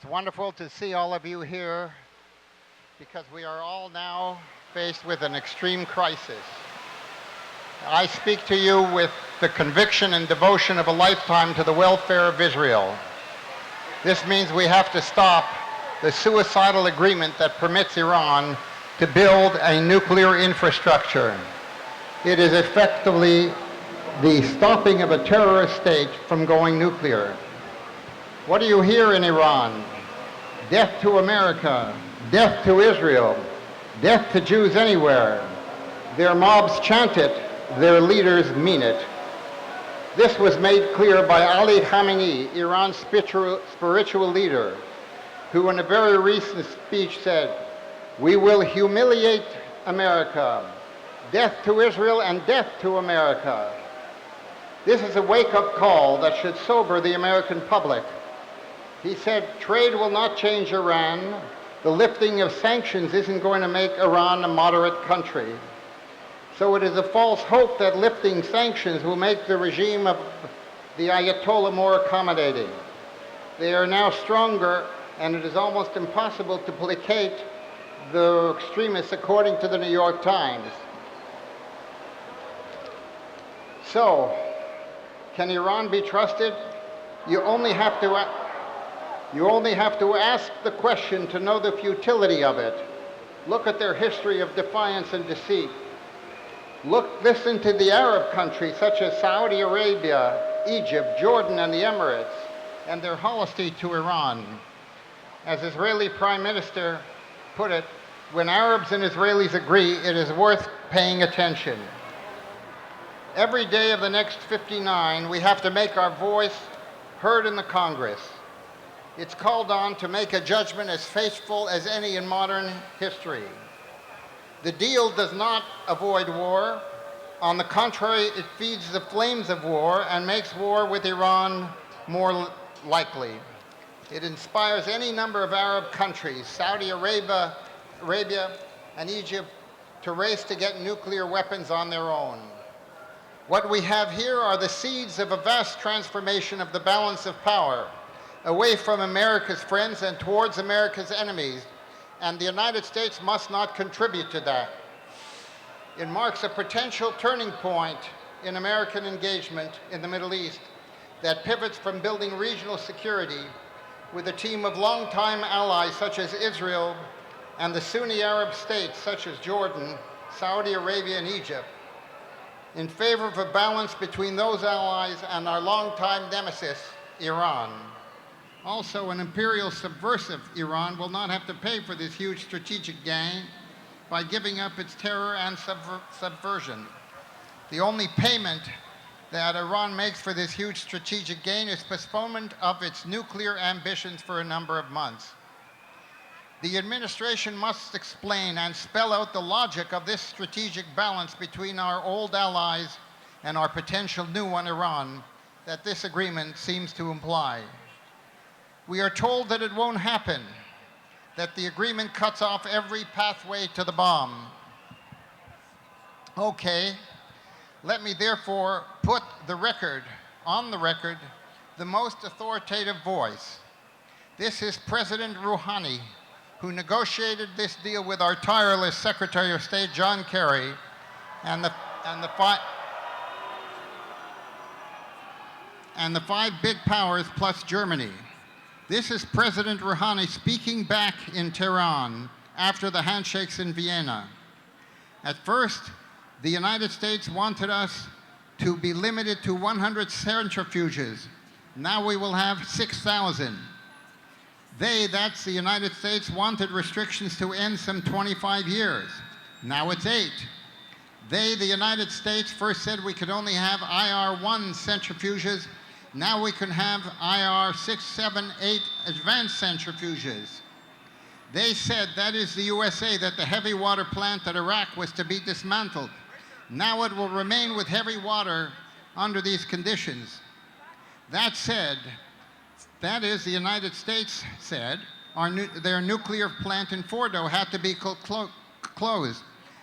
wonderful to see all of you here because we are all now faced with an extreme crisis. I speak to you with the conviction and devotion of a lifetime to the welfare of Israel. This means we have to stop the suicidal agreement that permits Iran to build a nuclear infrastructure. It is effectively the stopping of a terrorist state from going nuclear. What do you hear in Iran? Death to America, death to Israel, death to Jews anywhere. Their mobs chant it, their leaders mean it. This was made clear by Ali Khamenei, Iran's spiritual leader, who in a very recent speech said, "We will humiliate America. Death to Israel and death to America." This is a wake-up call that should sober the American public. He said, trade will not change Iran. The lifting of sanctions isn't going to make Iran a moderate country. So it is a false hope that lifting sanctions will make the regime of the Ayatollah more accommodating. They are now stronger, and it is almost impossible to placate the extremists, according to the New York Times. So, can Iran be trusted? You only have to ask the question to know the futility of it. Look at their history of defiance and deceit. Listen to the Arab countries such as Saudi Arabia, Egypt, Jordan, and the Emirates, and their hostility to Iran. As Israeli Prime Minister put it, when Arabs and Israelis agree, it is worth paying attention. Every day of the next 59, we have to make our voice heard in the Congress. It's called on to make a judgment as faithful as any in modern history. The deal does not avoid war. On the contrary, it feeds the flames of war and makes war with Iran more likely. It inspires any number of Arab countries, Saudi Arabia and Egypt, to race to get nuclear weapons on their own. What we have here are the seeds of a vast transformation of the balance of power, away from America's friends and towards America's enemies, and the United States must not contribute to that. It marks a potential turning point in American engagement in the Middle East that pivots from building regional security with a team of longtime allies such as Israel and the Sunni Arab states such as Jordan, Saudi Arabia, and Egypt, in favor of a balance between those allies and our longtime nemesis, Iran. Also, an imperial subversive Iran will not have to pay for this huge strategic gain by giving up its terror and subversion. The only payment that Iran makes for this huge strategic gain is postponement of its nuclear ambitions for a number of months. The administration must explain and spell out the logic of this strategic balance between our old allies and our potential new one, Iran, that this agreement seems to imply. We are told that it won't happen, that the agreement cuts off every pathway to the bomb. Okay, let me therefore put on the record, the most authoritative voice. This is President Rouhani, who negotiated this deal with our tireless Secretary of State, John Kerry, and the five big powers plus Germany. This is President Rouhani speaking back in Tehran after the handshakes in Vienna. At first, the United States wanted us to be limited to 100 centrifuges. Now we will have 6,000. That's the United States, wanted restrictions to end some 25 years. Now it's 8. The United States, first said we could only have IR-1 centrifuges. Now we can have IR-6, 7, 8 advanced centrifuges. They said, that is the USA, that the heavy water plant at Iraq was to be dismantled. Now it will remain with heavy water under these conditions. That said, that is, the United States said, their nuclear plant in Fordo had to be closed.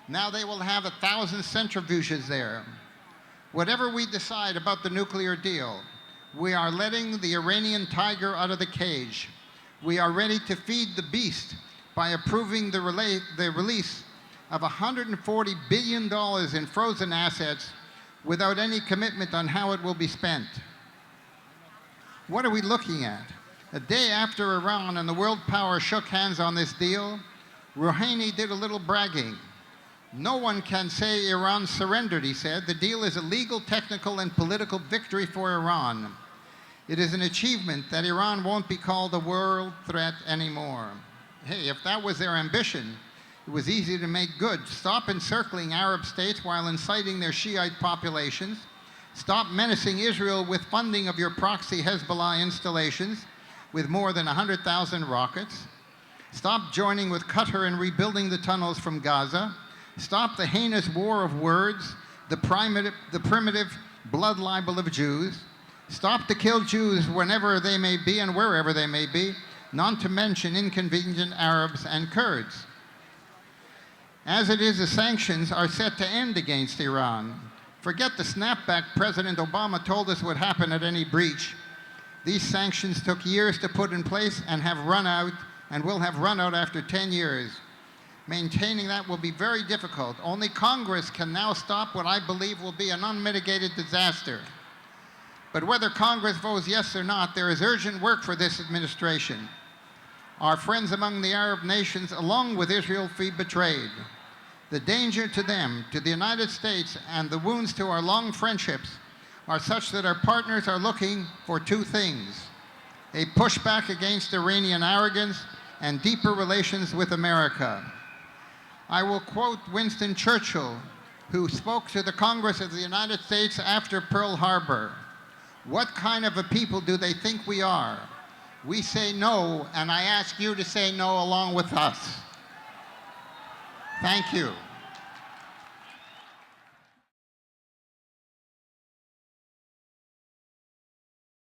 Now they will have 1,000 centrifuges there. Whatever we decide about the nuclear deal, we are letting the Iranian tiger out of the cage. We are ready to feed the beast by approving the release of $140 billion in frozen assets without any commitment on how it will be spent. What are we looking at? A day after Iran and the world power shook hands on this deal, Rouhani did a little bragging. No one can say Iran surrendered, he said. The deal is a legal, technical, and political victory for Iran. It is an achievement that Iran won't be called a world threat anymore. Hey, if that was their ambition, it was easy to make good. Stop encircling Arab states while inciting their Shiite populations. Stop menacing Israel with funding of your proxy Hezbollah installations with more than 100,000 rockets. Stop joining with Qatar in rebuilding the tunnels from Gaza. Stop the heinous war of words, the primitive blood libel of Jews. Stop to kill Jews whenever they may be and wherever they may be, not to mention inconvenient Arabs and Kurds. As it is, the sanctions are set to end against Iran. Forget the snapback President Obama told us would happen at any breach. These sanctions took years to put in place and have run out, and will have run out after 10 years. Maintaining that will be very difficult. Only Congress can now stop what I believe will be an unmitigated disaster. But whether Congress votes yes or not, there is urgent work for this administration. Our friends among the Arab nations, along with Israel, feel betrayed. The danger to them, to the United States, and the wounds to our long friendships are such that our partners are looking for two things: a pushback against Iranian arrogance and deeper relations with America. I will quote Winston Churchill, who spoke to the Congress of the United States after Pearl Harbor. What kind of a people do they think we are? We say no, and I ask you to say no along with us. Thank you.